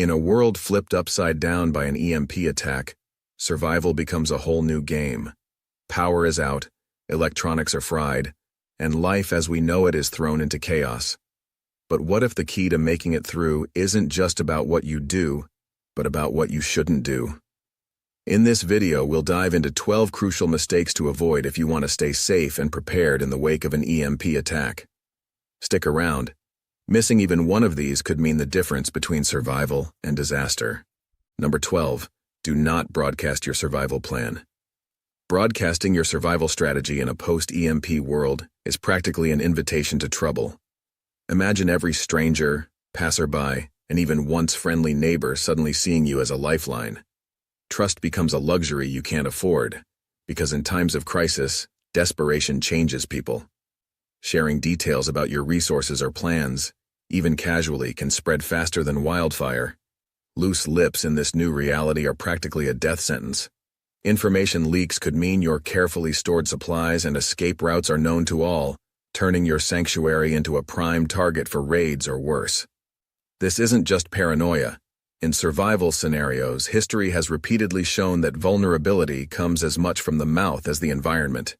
In a world flipped upside down by an EMP attack, survival becomes a whole new game. Power is out, electronics are fried, and life as we know it is thrown into chaos. But what if the key to making it through isn't just about what you do, but about what you shouldn't do? In this video, we'll dive into 12 crucial mistakes to avoid if you want to stay safe and prepared in the wake of an EMP attack. Stick around. Missing even one of these could mean the difference between survival and disaster. Number 12. Do not broadcast your survival plan. Broadcasting your survival strategy in a post-EMP world is practically an invitation to trouble. Imagine every stranger, passerby, and even once friendly neighbor suddenly seeing you as a lifeline. Trust becomes a luxury you can't afford, because in times of crisis, desperation changes people. Sharing details about your resources or plans, even casually, can spread faster than wildfire. Loose lips in this new reality are practically a death sentence. Information leaks could mean your carefully stored supplies and escape routes are known to all, turning your sanctuary into a prime target for raids or worse. This isn't just paranoia. In survival scenarios, history has repeatedly shown that vulnerability comes as much from the mouth as the environment.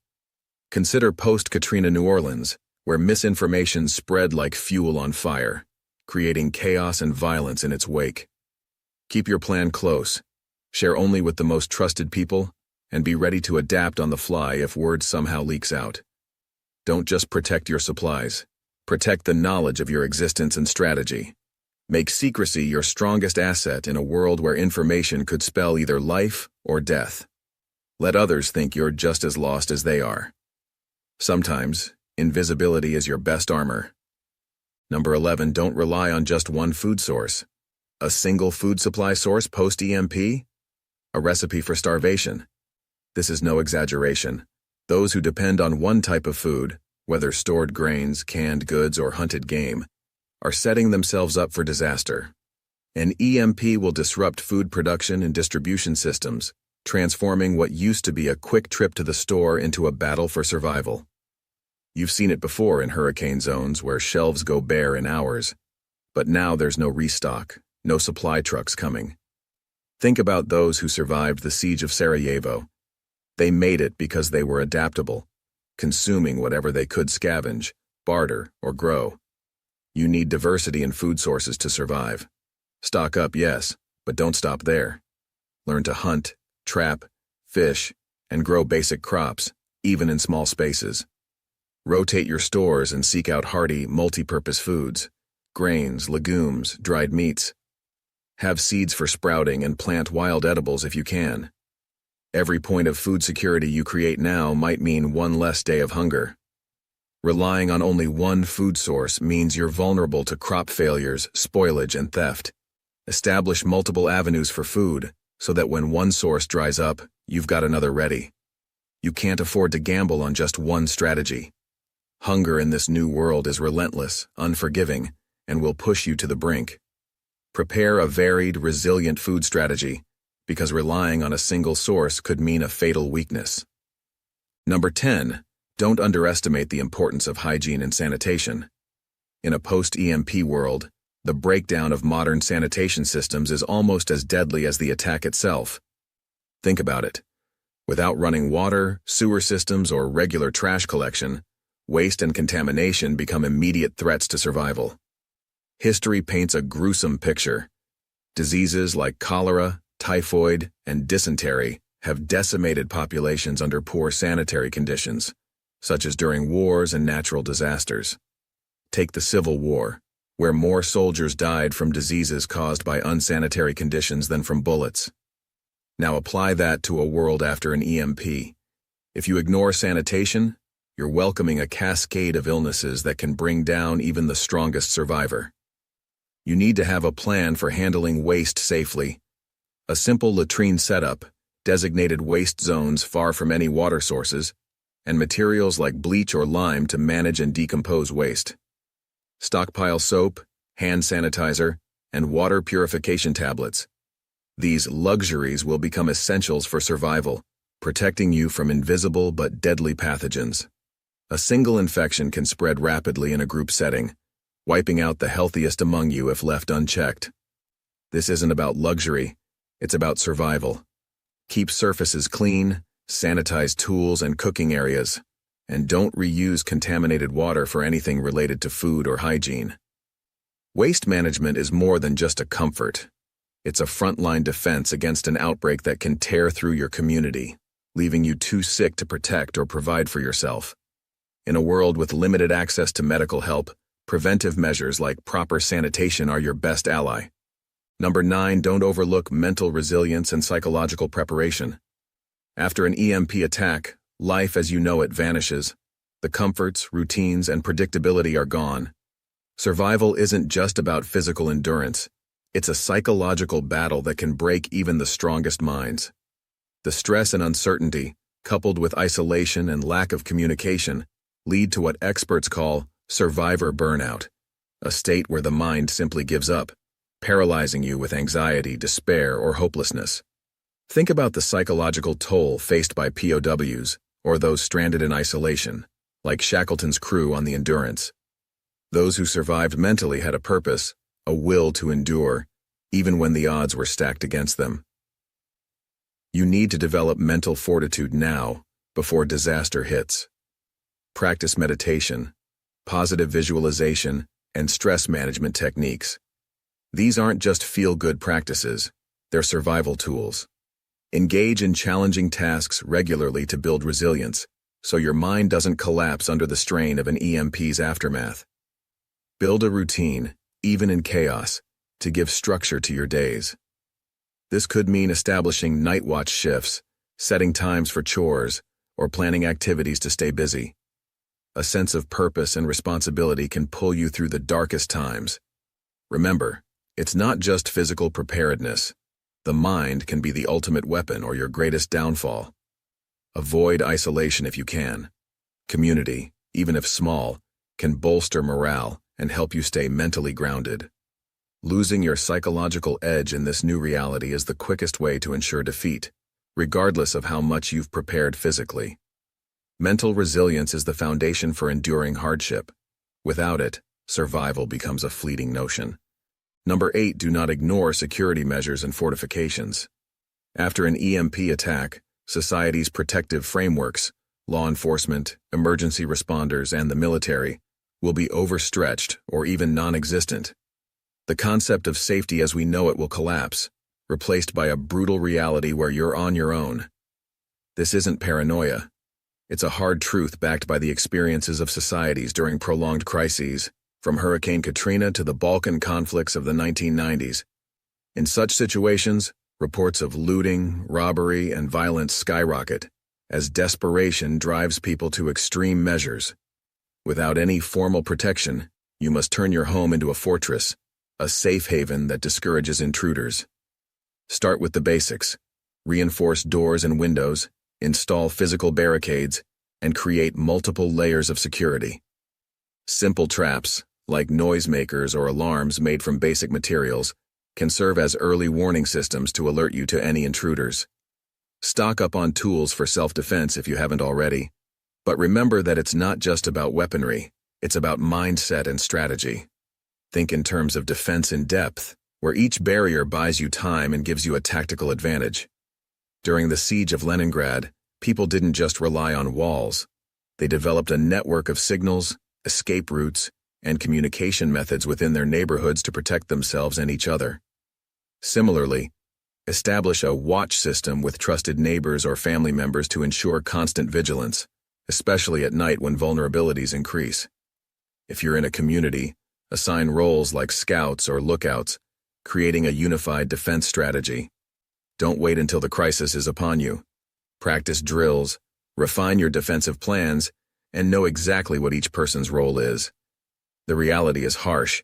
Consider post-Katrina New Orleans, where misinformation spread like fuel on fire, creating chaos and violence in its wake. Keep your plan close, share only with the most trusted people, and be ready to adapt on the fly if word somehow leaks out. Don't just protect your supplies, protect the knowledge of your existence and strategy. Make secrecy your strongest asset in a world where information could spell either life or death. Let others think you're just as lost as they are. Sometimes, invisibility is your best armor. Number 11. Don't rely on just one food source. A single food supply source post-EMP? A recipe for starvation. This is no exaggeration. Those who depend on one type of food, whether stored grains, canned goods, or hunted game, are setting themselves up for disaster. An EMP will disrupt food production and distribution systems, transforming what used to be a quick trip to the store into a battle for survival. You've seen it before in hurricane zones where shelves go bare in hours, but now there's no restock, no supply trucks coming. Think about those who survived the siege of Sarajevo. They made it because they were adaptable, consuming whatever they could scavenge, barter, or grow. You need diversity in food sources to survive. Stock up, yes, but don't stop there. Learn to hunt, trap, fish, and grow basic crops, even in small spaces. Rotate your stores and seek out hearty, multi-purpose foods, grains, legumes, dried meats. Have seeds for sprouting and plant wild edibles if you can. Every point of food security you create now might mean one less day of hunger. Relying on only one food source means you're vulnerable to crop failures, spoilage, and theft. Establish multiple avenues for food so that when one source dries up, you've got another ready. You can't afford to gamble on just one strategy. Hunger in this new world is relentless, unforgiving, and will push you to the brink. Prepare a varied, resilient food strategy, because relying on a single source could mean a fatal weakness. Number 10. Don't underestimate the importance of hygiene and sanitation. In a post-EMP world, the breakdown of modern sanitation systems is almost as deadly as the attack itself. Think about it. Without running water, sewer systems, or regular trash collection, waste and contamination become immediate threats to survival. History paints a gruesome picture. Diseases like cholera, typhoid, and dysentery have decimated populations under poor sanitary conditions, such as during wars and natural disasters. Take the Civil War, where more soldiers died from diseases caused by unsanitary conditions than from bullets. Now apply that to a world after an EMP. If you ignore sanitation, you're welcoming a cascade of illnesses that can bring down even the strongest survivor. You need to have a plan for handling waste safely. A simple latrine setup, designated waste zones far from any water sources, and materials like bleach or lime to manage and decompose waste. Stockpile soap, hand sanitizer, and water purification tablets. These luxuries will become essentials for survival, protecting you from invisible but deadly pathogens. A single infection can spread rapidly in a group setting, wiping out the healthiest among you if left unchecked. This isn't about luxury, it's about survival. Keep surfaces clean, sanitize tools and cooking areas, and don't reuse contaminated water for anything related to food or hygiene. Waste management is more than just a comfort. It's a frontline defense against an outbreak that can tear through your community, leaving you too sick to protect or provide for yourself. In a world with limited access to medical help, preventive measures like proper sanitation are your best ally. Number 9, don't overlook mental resilience and psychological preparation. After an EMP attack, life as you know it vanishes. The comforts, routines, and predictability are gone. Survival isn't just about physical endurance. It's a psychological battle that can break even the strongest minds. The stress and uncertainty, coupled with isolation and lack of communication, lead to what experts call survivor burnout, a state where the mind simply gives up, paralyzing you with anxiety, despair, or hopelessness. Think about the psychological toll faced by POWs, or those stranded in isolation, like Shackleton's crew on the Endurance. Those who survived mentally had a purpose, a will to endure, even when the odds were stacked against them. You need to develop mental fortitude now, before disaster hits. Practice meditation, positive visualization, and stress management techniques. These aren't just feel-good practices, they're survival tools. Engage in challenging tasks regularly to build resilience, so your mind doesn't collapse under the strain of an EMP's aftermath. Build a routine, even in chaos, to give structure to your days. This could mean establishing night watch shifts, setting times for chores, or planning activities to stay busy. A sense of purpose and responsibility can pull you through the darkest times. Remember, it's not just physical preparedness. The mind can be the ultimate weapon or your greatest downfall. Avoid isolation if you can. Community, even if small, can bolster morale and help you stay mentally grounded. Losing your psychological edge in this new reality is the quickest way to ensure defeat, regardless of how much you've prepared physically. Mental resilience is the foundation for enduring hardship. Without it, survival becomes a fleeting notion. Number 8, do not ignore security measures and fortifications. After an EMP attack, society's protective frameworks, law enforcement, emergency responders, and the military, will be overstretched or even non-existent. The concept of safety as we know it will collapse, replaced by a brutal reality where you're on your own. This isn't paranoia. It's a hard truth backed by the experiences of societies during prolonged crises, from Hurricane Katrina to the Balkan conflicts of the 1990s. In such situations, reports of looting, robbery, and violence skyrocket, as desperation drives people to extreme measures. Without any formal protection, you must turn your home into a fortress, a safe haven that discourages intruders. Start with the basics. Reinforce doors and windows, install physical barricades, and create multiple layers of security. Simple traps, like noisemakers or alarms made from basic materials, can serve as early warning systems to alert you to any intruders. Stock up on tools for self-defense if you haven't already. But remember that it's not just about weaponry, it's about mindset and strategy. Think in terms of defense in depth, where each barrier buys you time and gives you a tactical advantage. During the siege of Leningrad, people didn't just rely on walls. They developed a network of signals, escape routes, and communication methods within their neighborhoods to protect themselves and each other. Similarly, establish a watch system with trusted neighbors or family members to ensure constant vigilance, especially at night when vulnerabilities increase. If you're in a community, assign roles like scouts or lookouts, creating a unified defense strategy. Don't wait until the crisis is upon you. Practice drills, refine your defensive plans, and know exactly what each person's role is. The reality is harsh,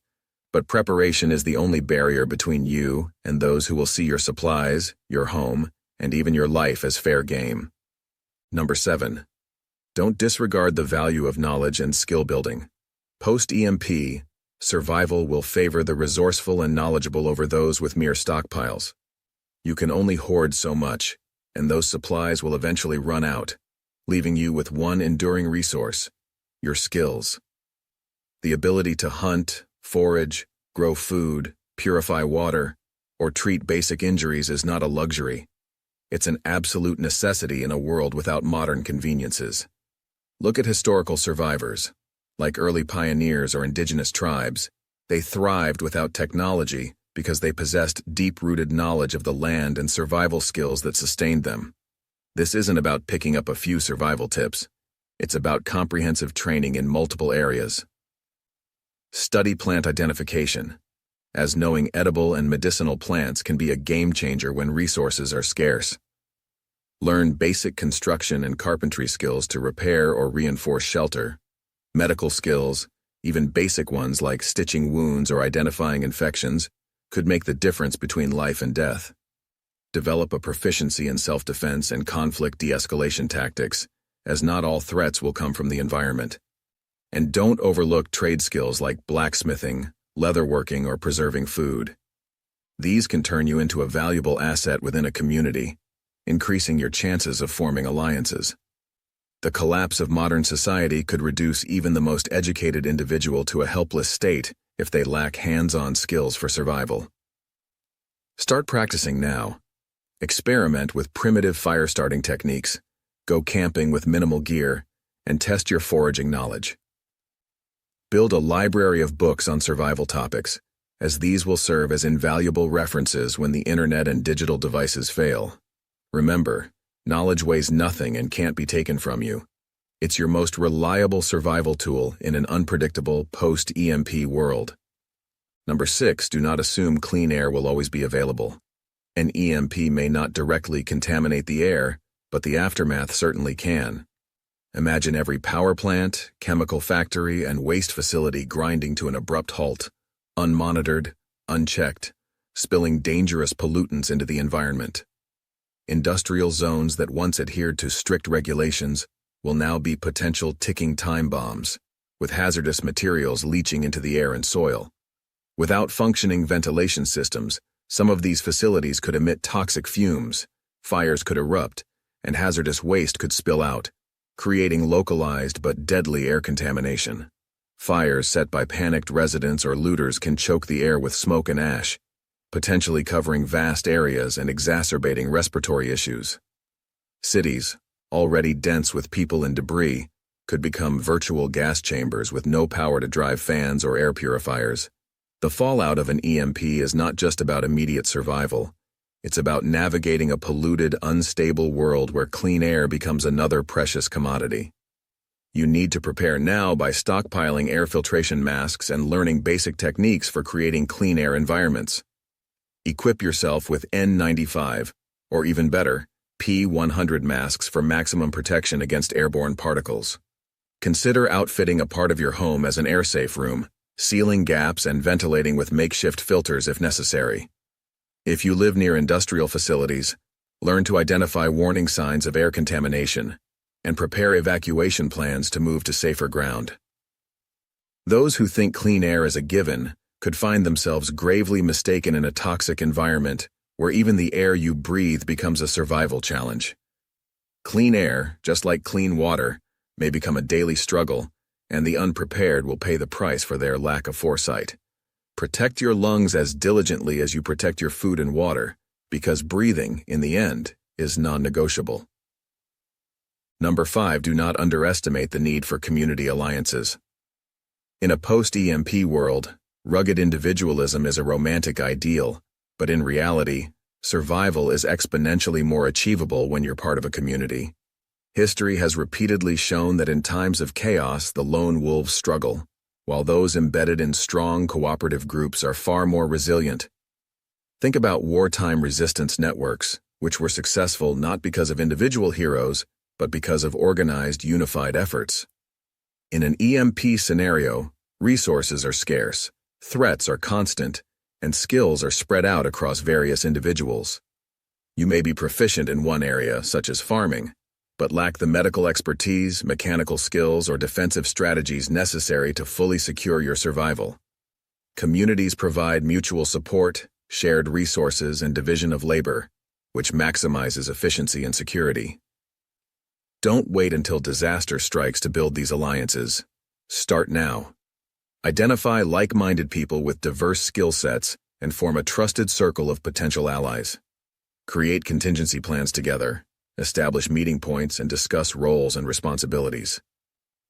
but preparation is the only barrier between you and those who will see your supplies, your home, and even your life as fair game. Number 7. Don't disregard the value of knowledge and skill building. Post-EMP, survival will favor the resourceful and knowledgeable over those with mere stockpiles. You can only hoard so much, and those supplies will eventually run out, leaving you with one enduring resource: your skills. The ability to hunt, forage, grow food, purify water, or treat basic injuries is not a luxury. It's an absolute necessity in a world without modern conveniences. Look at historical survivors. Like early pioneers or indigenous tribes, they thrived without technology because they possessed deep-rooted knowledge of the land and survival skills that sustained them. This isn't about picking up a few survival tips. It's about comprehensive training in multiple areas. Study plant identification, as knowing edible and medicinal plants can be a game-changer when resources are scarce. Learn basic construction and carpentry skills to repair or reinforce shelter. Medical skills, even basic ones like stitching wounds or identifying infections, could make the difference between life and death. Develop a proficiency in self-defense and conflict de-escalation tactics, as not all threats will come from the environment. And don't overlook trade skills like blacksmithing, leatherworking, or preserving food. These can turn you into a valuable asset within a community, increasing your chances of forming alliances. The collapse of modern society could reduce even the most educated individual to a helpless state if they lack hands-on skills for survival. Start practicing now. Experiment with primitive fire-starting techniques, go camping with minimal gear, and test your foraging knowledge. Build a library of books on survival topics, as these will serve as invaluable references when the internet and digital devices fail. Remember, knowledge weighs nothing and can't be taken from you. It's your most reliable survival tool in an unpredictable post-EMP world. Number 6, do not assume clean air will always be available. An EMP may not directly contaminate the air, but the aftermath certainly can. Imagine every power plant, chemical factory, and waste facility grinding to an abrupt halt, unmonitored, unchecked, spilling dangerous pollutants into the environment. Industrial zones that once adhered to strict regulations will now be potential ticking time bombs, with hazardous materials leaching into the air and soil. Without functioning ventilation systems, some of these facilities could emit toxic fumes, fires could erupt, and hazardous waste could spill out, creating localized but deadly air contamination. Fires set by panicked residents or looters can choke the air with smoke and ash, potentially covering vast areas and exacerbating respiratory issues. Cities, already dense with people and debris, could become virtual gas chambers with no power to drive fans or air purifiers. The fallout of an EMP is not just about immediate survival. It's about navigating a polluted, unstable world where clean air becomes another precious commodity. You need to prepare now by stockpiling air filtration masks and learning basic techniques for creating clean air environments. Equip yourself with N95, or even better, P100 masks for maximum protection against airborne particles. Consider outfitting a part of your home as an air-safe room, sealing gaps and ventilating with makeshift filters if necessary. If you live near industrial facilities, learn to identify warning signs of air contamination and prepare evacuation plans to move to safer ground. Those who think clean air is a given could find themselves gravely mistaken in a toxic environment where even the air you breathe becomes a survival challenge. Clean air, just like clean water, may become a daily struggle, and the unprepared will pay the price for their lack of foresight. Protect your lungs as diligently as you protect your food and water, because breathing, in the end, is non-negotiable. Number 5, do not underestimate the need for community alliances. In a post-EMP world, rugged individualism is a romantic ideal, but in reality, survival is exponentially more achievable when you're part of a community. History has repeatedly shown that in times of chaos, the lone wolves struggle, while those embedded in strong cooperative groups are far more resilient. Think about wartime resistance networks, which were successful not because of individual heroes, but because of organized, unified efforts. In an EMP scenario, resources are scarce, threats are constant, and skills are spread out across various individuals. You may be proficient in one area, such as farming, but lack the medical expertise, mechanical skills, or defensive strategies necessary to fully secure your survival. Communities provide mutual support, shared resources, and division of labor, which maximizes efficiency and security. Don't wait until disaster strikes to build these alliances. Start now. Identify like-minded people with diverse skill sets and form a trusted circle of potential allies. Create contingency plans together, establish meeting points, and discuss roles and responsibilities.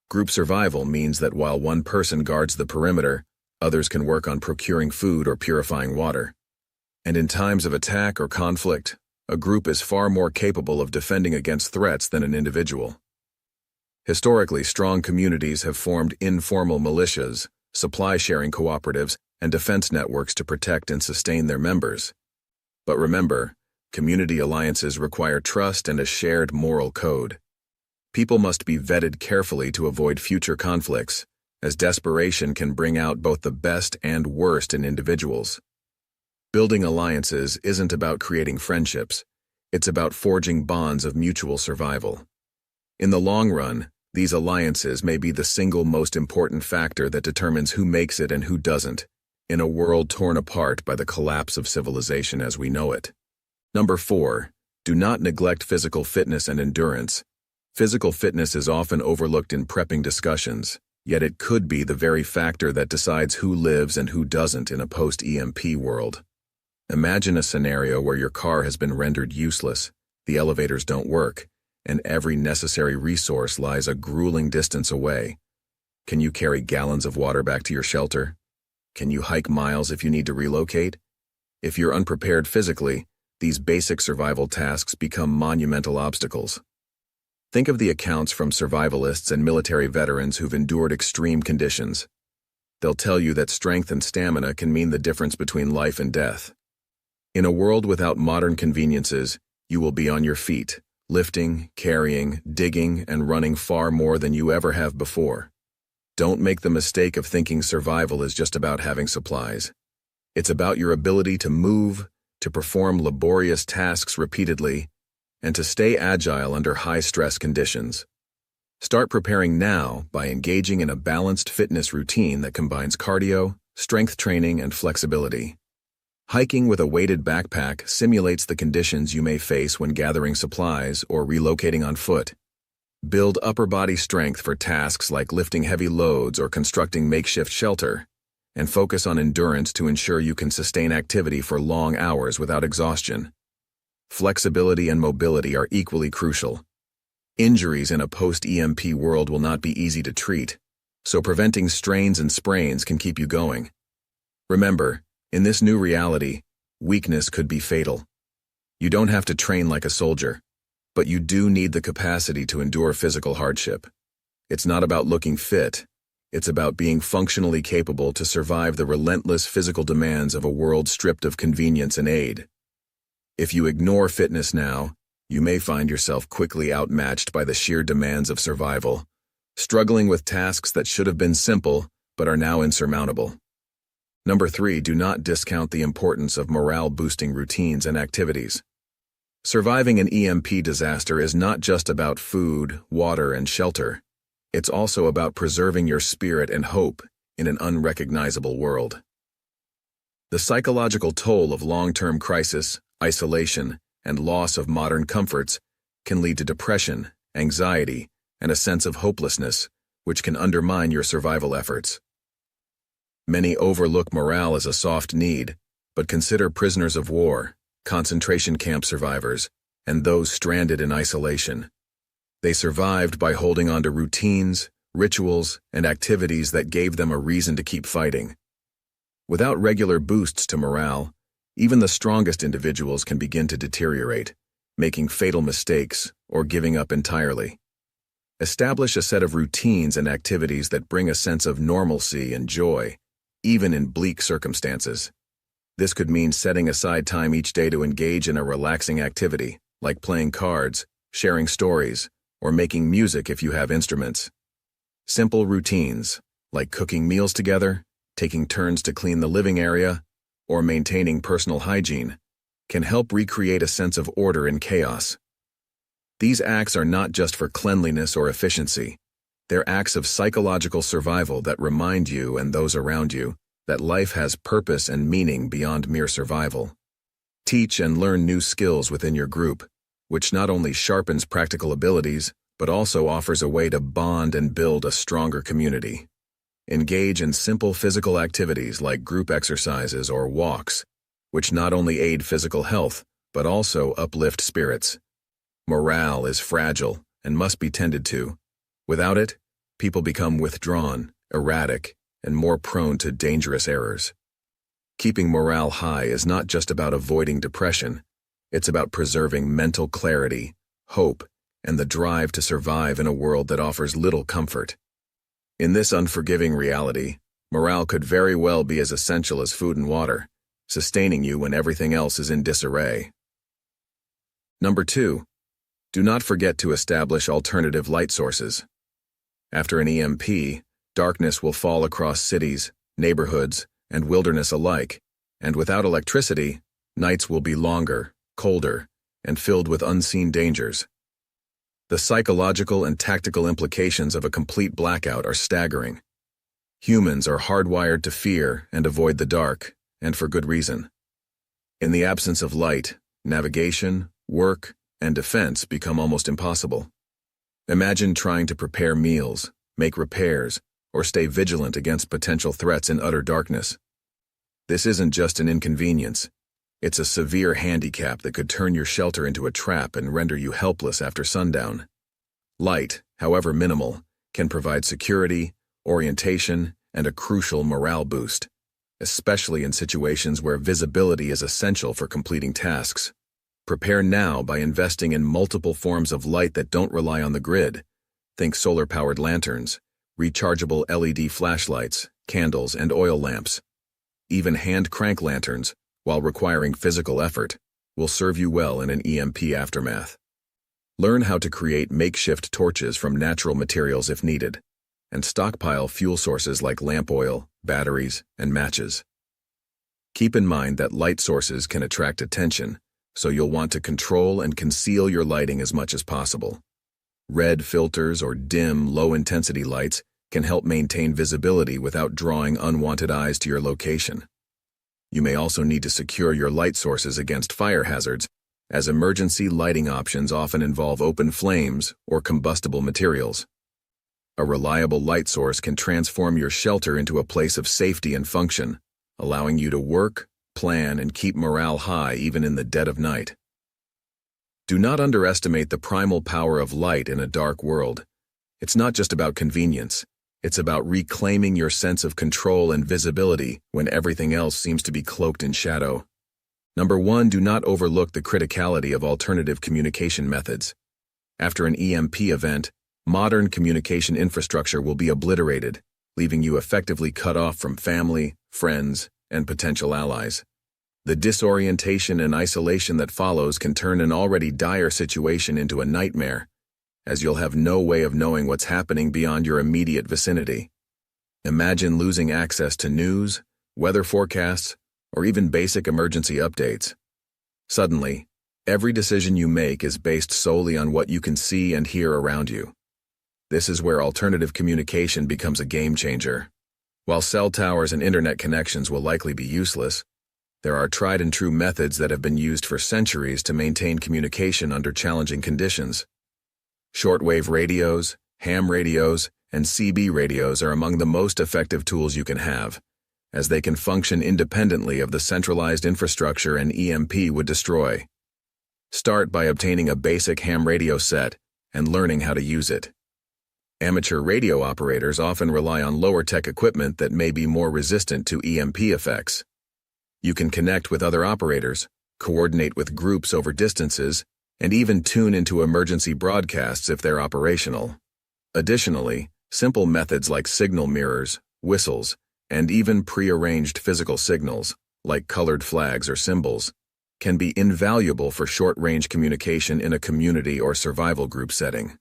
Group survival means that while one person guards the perimeter, others can work on procuring food or purifying water. And in times of attack or conflict, a group is far more capable of defending against threats than an individual. Historically, strong communities have formed informal militias, supply-sharing cooperatives, and defense networks to protect and sustain their members. But remember, community alliances require trust and a shared moral code. People must be vetted carefully to avoid future conflicts, as desperation can bring out both the best and worst in individuals. Building alliances isn't about creating friendships, it's about forging bonds of mutual survival. In the long run, these alliances may be the single most important factor that determines who makes it and who doesn't, in a world torn apart by the collapse of civilization as we know it. Number 4. Do not neglect physical fitness and endurance. Physical fitness is often overlooked in prepping discussions, yet it could be the very factor that decides who lives and who doesn't in a post-EMP world. Imagine a scenario where your car has been rendered useless, the elevators don't work, and every necessary resource lies a grueling distance away. Can you carry gallons of water back to your shelter? Can you hike miles if you need to relocate? If you're unprepared physically, these basic survival tasks become monumental obstacles. Think of the accounts from survivalists and military veterans who've endured extreme conditions. They'll tell you that strength and stamina can mean the difference between life and death. In a world without modern conveniences, you will be on your feet, lifting, carrying, digging, and running far more than you ever have before. Don't make the mistake of thinking survival is just about having supplies. It's about your ability to move, to perform laborious tasks repeatedly, and to stay agile under high-stress conditions. Start preparing now by engaging in a balanced fitness routine that combines cardio, strength training, and flexibility. Hiking with a weighted backpack simulates the conditions you may face when gathering supplies or relocating on foot. Build upper body strength for tasks like lifting heavy loads or constructing makeshift shelter, and focus on endurance to ensure you can sustain activity for long hours without exhaustion. Flexibility and mobility are equally crucial. Injuries in a post-EMP world will not be easy to treat, so preventing strains and sprains can keep you going. Remember, in this new reality, weakness could be fatal. You don't have to train like a soldier, but you do need the capacity to endure physical hardship. It's not about looking fit, it's about being functionally capable to survive the relentless physical demands of a world stripped of convenience and aid. If you ignore fitness now, you may find yourself quickly outmatched by the sheer demands of survival, struggling with tasks that should have been simple but are now insurmountable. Number 3, do not discount the importance of morale-boosting routines and activities. Surviving an EMP disaster is not just about food, water, and shelter. It's also about preserving your spirit and hope in an unrecognizable world. The psychological toll of long-term crisis, isolation, and loss of modern comforts can lead to depression, anxiety, and a sense of hopelessness, which can undermine your survival efforts. Many overlook morale as a soft need, but consider prisoners of war, concentration camp survivors, and those stranded in isolation. They survived by holding on to routines, rituals, and activities that gave them a reason to keep fighting. Without regular boosts to morale, even the strongest individuals can begin to deteriorate, making fatal mistakes or giving up entirely. Establish a set of routines and activities that bring a sense of normalcy and joy, even in bleak circumstances. This could mean setting aside time each day to engage in a relaxing activity, like playing cards, sharing stories, or making music if you have instruments. Simple routines, like cooking meals together, taking turns to clean the living area, or maintaining personal hygiene, can help recreate a sense of order in chaos. These acts are not just for cleanliness or efficiency. They're acts of psychological survival that remind you and those around you that life has purpose and meaning beyond mere survival. Teach and learn new skills within your group, which not only sharpens practical abilities, but also offers a way to bond and build a stronger community. Engage in simple physical activities like group exercises or walks, which not only aid physical health, but also uplift spirits. Morale is fragile and must be tended to. Without it, people become withdrawn, erratic, and more prone to dangerous errors. Keeping morale high is not just about avoiding depression, it's about preserving mental clarity, hope, and the drive to survive in a world that offers little comfort. In this unforgiving reality, morale could very well be as essential as food and water, sustaining you when everything else is in disarray. Number 2. Do not forget to establish alternative light sources. After an EMP, darkness will fall across cities, neighborhoods, and wilderness alike, and without electricity, nights will be longer, colder, and filled with unseen dangers. The psychological and tactical implications of a complete blackout are staggering. Humans are hardwired to fear and avoid the dark, and for good reason. In the absence of light, navigation, work, and defense become almost impossible. Imagine trying to prepare meals, make repairs, or stay vigilant against potential threats in utter darkness. This isn't just an inconvenience. It's a severe handicap that could turn your shelter into a trap and render you helpless after sundown. Light, however minimal, can provide security, orientation, and a crucial morale boost, especially in situations where visibility is essential for completing tasks. Prepare now by investing in multiple forms of light that don't rely on the grid. Think solar-powered lanterns, rechargeable LED flashlights, candles, and oil lamps. Even hand crank lanterns, while requiring physical effort, will serve you well in an EMP aftermath. Learn how to create makeshift torches from natural materials if needed, and stockpile fuel sources like lamp oil, batteries, and matches. Keep in mind that light sources can attract attention, so you'll want to control and conceal your lighting as much as possible. Red filters or dim, low-intensity lights can help maintain visibility without drawing unwanted eyes to your location. You may also need to secure your light sources against fire hazards, as emergency lighting options often involve open flames or combustible materials. A reliable light source can transform your shelter into a place of safety and function, allowing you to work, plan, and keep morale high even in the dead of night. Do not underestimate the primal power of light in a dark world. It's not just about convenience. It's about reclaiming your sense of control and visibility when everything else seems to be cloaked in shadow. Number 1, do not overlook the criticality of alternative communication methods. After an EMP event, modern communication infrastructure will be obliterated, leaving you effectively cut off from family, friends, and potential allies. The disorientation and isolation that follows can turn an already dire situation into a nightmare, as you'll have no way of knowing what's happening beyond your immediate vicinity. Imagine losing access to news, weather forecasts, or even basic emergency updates. Suddenly, every decision you make is based solely on what you can see and hear around you. This is where alternative communication becomes a game changer. While cell towers and internet connections will likely be useless, there are tried and true methods that have been used for centuries to maintain communication under challenging conditions. Shortwave radios, ham radios, and CB radios are among the most effective tools you can have, as they can function independently of the centralized infrastructure an EMP would destroy. Start by obtaining a basic ham radio set and learning how to use it. Amateur radio operators often rely on lower-tech equipment that may be more resistant to EMP effects. You can connect with other operators, coordinate with groups over distances, and even tune into emergency broadcasts if they're operational. Additionally, simple methods like signal mirrors, whistles, and even pre-arranged physical signals, like colored flags or symbols, can be invaluable for short-range communication in a community or survival group setting.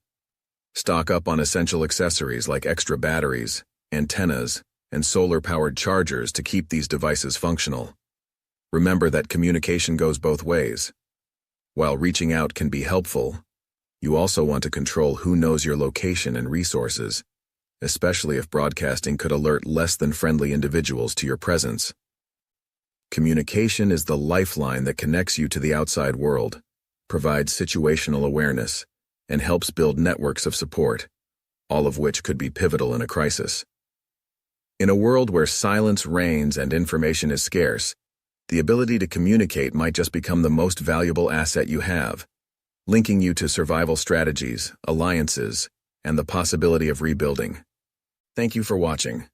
Stock up on essential accessories like extra batteries, antennas, and solar-powered chargers to keep these devices functional. Remember that communication goes both ways. While reaching out can be helpful, you also want to control who knows your location and resources, especially if broadcasting could alert less than friendly individuals to your presence. Communication is the lifeline that connects you to the outside world, provides situational awareness, and helps build networks of support, all of which could be pivotal in a crisis. In a world where silence reigns and information is scarce, the ability to communicate might just become the most valuable asset you have, linking you to survival strategies, alliances, and the possibility of rebuilding. Thank you for watching.